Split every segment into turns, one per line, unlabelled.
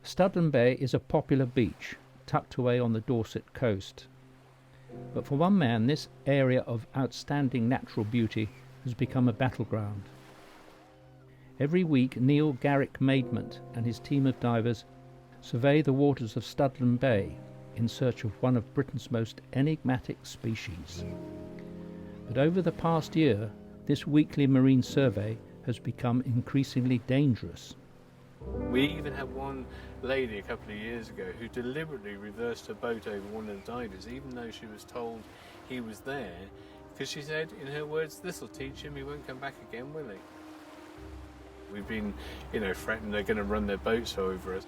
Studland Bay is a popular beach, tucked away on the Dorset coast. But for one man, this area of outstanding natural beauty has become a battleground. Every week, Neil Garrick Maidment and his team of divers survey the waters of Studland Bay in search of one of Britain's most enigmatic species. But over the past year, this weekly marine survey has become increasingly dangerous.
We even had one lady a couple of years ago who deliberately reversed her boat over one of the divers, even though she was told he was there, because she said, in her words, "This'll teach him, he won't come back again, will he?" We've been, threatened they're going to run their boats over us.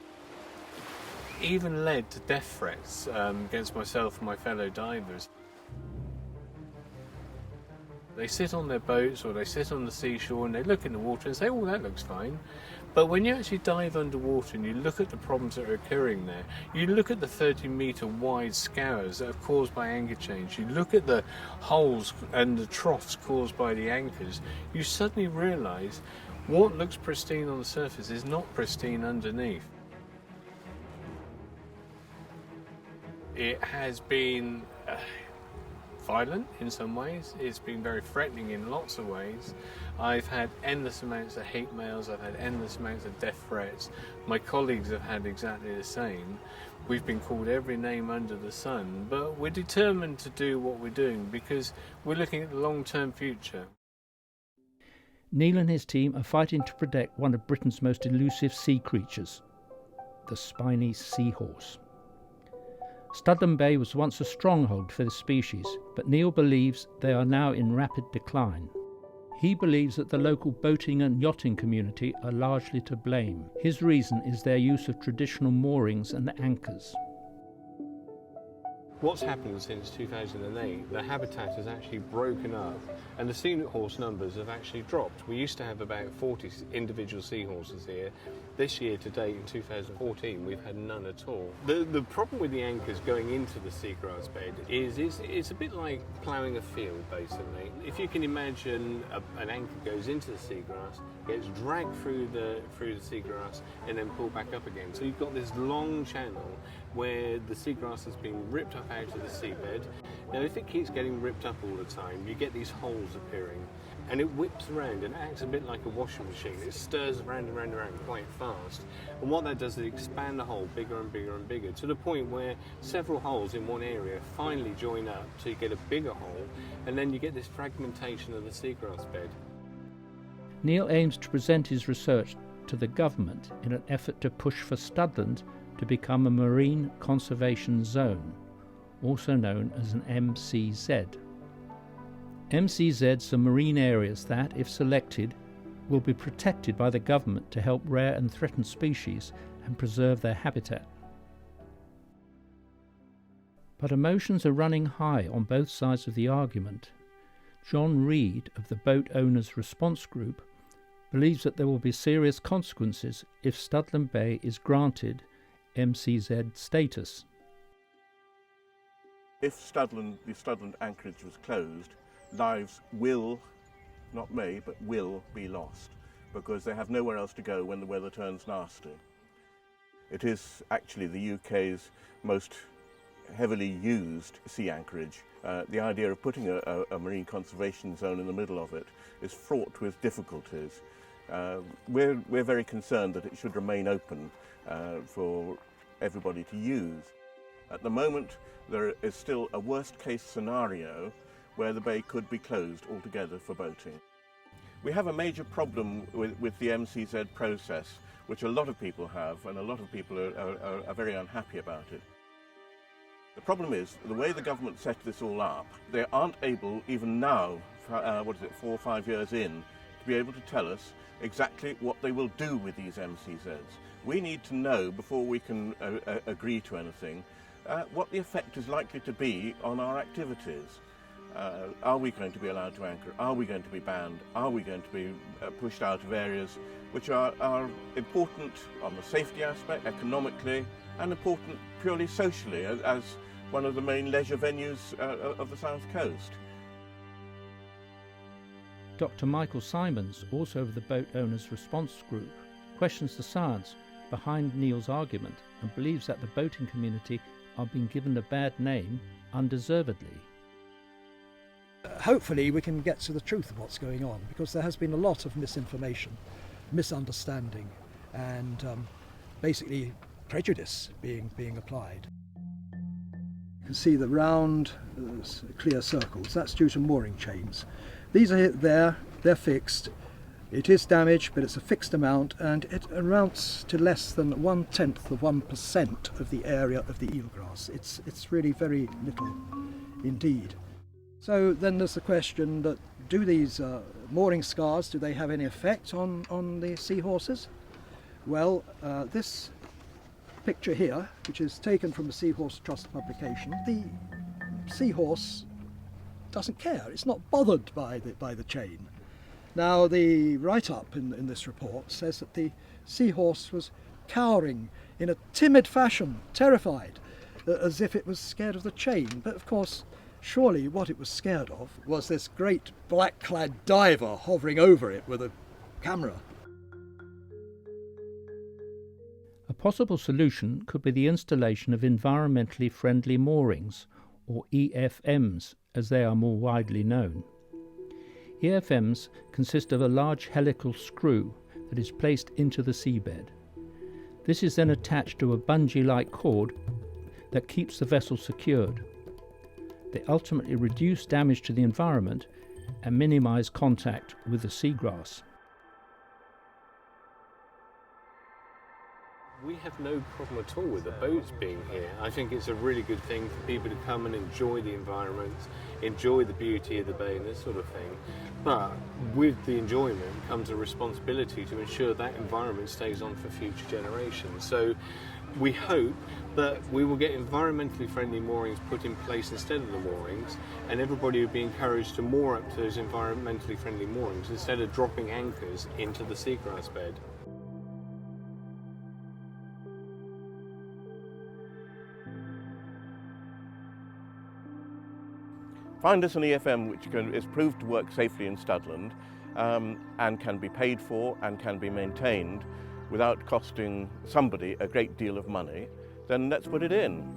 Even led to death threats against myself and my fellow divers. They sit on their boats or they sit on the seashore and they look in the water and say, "Oh, that looks fine." But when you actually dive underwater and you look at the problems that are occurring there, you look at the 30-metre wide scours that are caused by anchor change, you look at the holes and the troughs caused by the anchors, you suddenly realise what looks pristine on the surface is not pristine underneath. It has been violent in some ways, it's been very threatening in lots of ways. I've had endless amounts of hate mails, I've had endless amounts of death threats. My colleagues have had exactly the same. We've been called every name under the sun, but we're determined to do what we're doing because we're looking at the long-term future.
Neil and his team are fighting to protect one of Britain's most elusive sea creatures, the spiny seahorse. Studland Bay was once a stronghold for this species, but Neil believes they are now in rapid decline. He believes that the local boating and yachting community are largely to blame. His reason is their use of traditional moorings and anchors.
What's happened since 2008, the habitat has actually broken up and the seahorse numbers have actually dropped. We used to have about 40 individual seahorses here. This year to date, in 2014, we've had none at all. The problem with the anchors going into the seagrass bed is it's a bit like ploughing a field, basically. If you can imagine an anchor goes into the seagrass, gets dragged through the seagrass and then pulled back up again. So you've got this long channel where the seagrass has been ripped up out of the seabed. Now if it keeps getting ripped up all the time, you get these holes appearing and it whips around and acts a bit like a washing machine. It stirs around and around and around quite fast, and what that does is expand the hole bigger and bigger and bigger to the point where several holes in one area finally join up so you get a bigger hole, and then you get this fragmentation of the seagrass bed.
Neil aims to present his research to the government in an effort to push for Studland to become a marine conservation zone, also known as an MCZ. MCZs are marine areas that, if selected, will be protected by the government to help rare and threatened species and preserve their habitat. But emotions are running high on both sides of the argument. John Reed of the Boat Owners Response Group believes that there will be serious consequences if Studland Bay is granted MCZ status.
If the Studland anchorage was closed, lives will, not may, but will be lost because they have nowhere else to go when the weather turns nasty. It is actually the UK's most heavily used sea anchorage. The idea of putting a marine conservation zone in the middle of it is fraught with difficulties. We're very concerned that it should remain open for everybody to use. At the moment, there is still a worst-case scenario where the bay could be closed altogether for boating. We have a major problem with the MCZ process, which a lot of people have, and a lot of people are very unhappy about it. The problem is, the way the government set this all up, they aren't able, even now, 4 or 5 years in, to be able to tell us exactly what they will do with these MCZs. We need to know, before we can agree to anything, what the effect is likely to be on our activities. Are we going to be allowed to anchor? Are we going to be banned? Are we going to be pushed out of areas which are important on the safety aspect, economically, and important purely socially as one of the main leisure venues of the South Coast?
Dr. Michael Simons, also of the Boat Owners Response Group, questions the science behind Neil's argument and believes that the boating community are being given a bad name undeservedly.
Hopefully we can get to the truth of what's going on, because there has been a lot of misinformation, misunderstanding, and basically prejudice being applied. You can see the round clear circles. That's due to mooring chains. These are there, they're fixed. It is damaged, but it's a fixed amount, and it amounts to less than 0.1% of the area of the eelgrass. It's really very little indeed. So then there's the question that, do these mooring scars, do they have any effect on the seahorses? Well, this picture here, which is taken from the Seahorse Trust publication, the seahorse doesn't care. It's not bothered by the chain. Now, the write-up in this report says that the seahorse was cowering in a timid fashion, terrified, as if it was scared of the chain. But of course, surely what it was scared of was this great black-clad diver hovering over it with a camera.
A possible solution could be the installation of environmentally friendly moorings, or EFMs as they are more widely known. EFMs consist of a large helical screw that is placed into the seabed. This is then attached to a bungee-like cord that keeps the vessel secured. They ultimately reduce damage to the environment and minimise contact with the seagrass.
We have no problem at all with the boats being here. I think it's a really good thing for people to come and enjoy the environment, enjoy the beauty of the bay and this sort of thing. But with the enjoyment comes a responsibility to ensure that environment stays on for future generations. So we hope that we will get environmentally friendly moorings put in place instead of the moorings, and everybody will be encouraged to moor up to those environmentally friendly moorings instead of dropping anchors into the seagrass bed.
Find us an EFM which is proved to work safely in Studland and can be paid for and can be maintained without costing somebody a great deal of money, then let's put it in,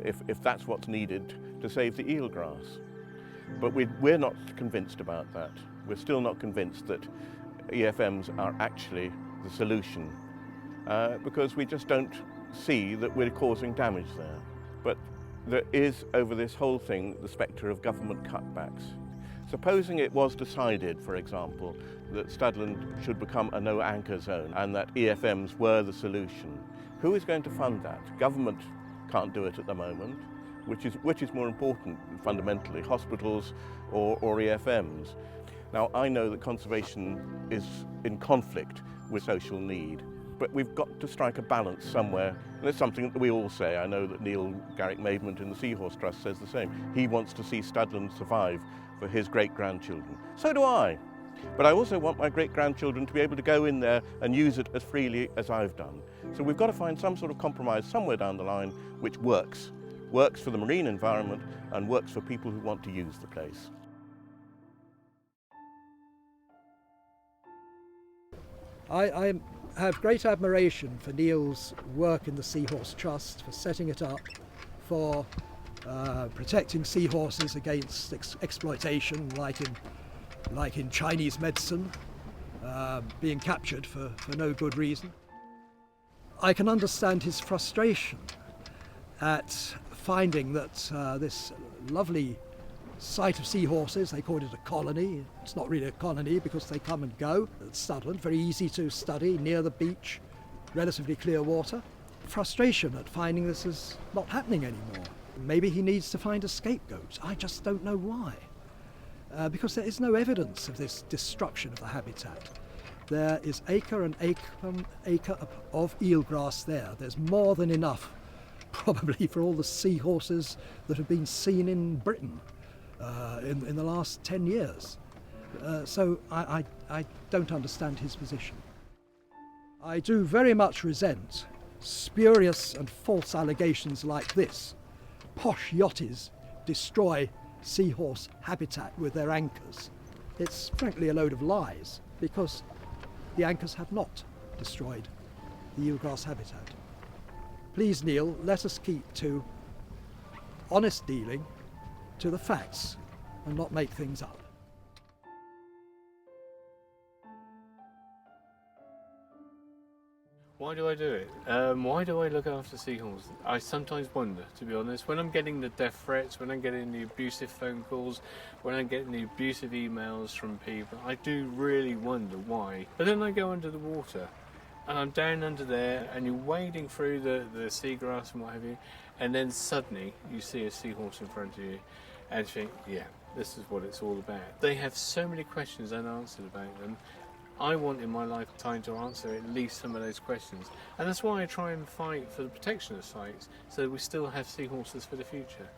if that's what's needed to save the eelgrass. But we're not convinced about that. We're still not convinced that EFMs are actually the solution, because we just don't see that we're causing damage there. But there is, over this whole thing, the spectre of government cutbacks. Supposing it was decided, for example, that Studland should become a no-anchor zone and that EFMs were the solution, who is going to fund that? Government can't do it at the moment. Which is more important, fundamentally, hospitals or EFMs? Now, I know that conservation is in conflict with social need, but we've got to strike a balance somewhere, and it's something that we all say. I know that Neil Garrick-Maidment in the Seahorse Trust says the same. He wants to see Studland survive for his great-grandchildren. So do I. But I also want my great-grandchildren to be able to go in there and use it as freely as I've done. So we've got to find some sort of compromise somewhere down the line which works for the marine environment and works for people who want to use the place.
I have great admiration for Neil's work in the Seahorse Trust, for setting it up, for protecting seahorses against exploitation, like in Chinese medicine, being captured for no good reason. I can understand his frustration at finding that this lovely site of seahorses, they called it a colony. It's not really a colony because they come and go at Studland, very easy to study, near the beach, relatively clear water. Frustration at finding this is not happening anymore. Maybe he needs to find a scapegoat. I just don't know why. Because there is no evidence of this destruction of the habitat. There is acre and acre of eelgrass there. There's more than enough, probably, for all the seahorses that have been seen in Britain in the last 10 years. So I don't understand his position. I do very much resent spurious and false allegations like this. Posh yachties destroy seahorse habitat with their anchors. It's frankly a load of lies, because the anchors have not destroyed the eelgrass habitat. Please, Neil, let us keep to honest dealing, to the facts, and not make things up.
Why do I do it? Why do I look after seahorses? I sometimes wonder, to be honest. When I'm getting the death threats, when I'm getting the abusive phone calls, when I'm getting the abusive emails from people, I do really wonder why. But then I go under the water, and I'm down under there, and you're wading through the seagrass and what have you, and then suddenly you see a seahorse in front of you, and you think, yeah, this is what it's all about. They have so many questions unanswered about them. I want in my lifetime to answer at least some of those questions, and that's why I try and fight for the protection of sites so that we still have seahorses for the future.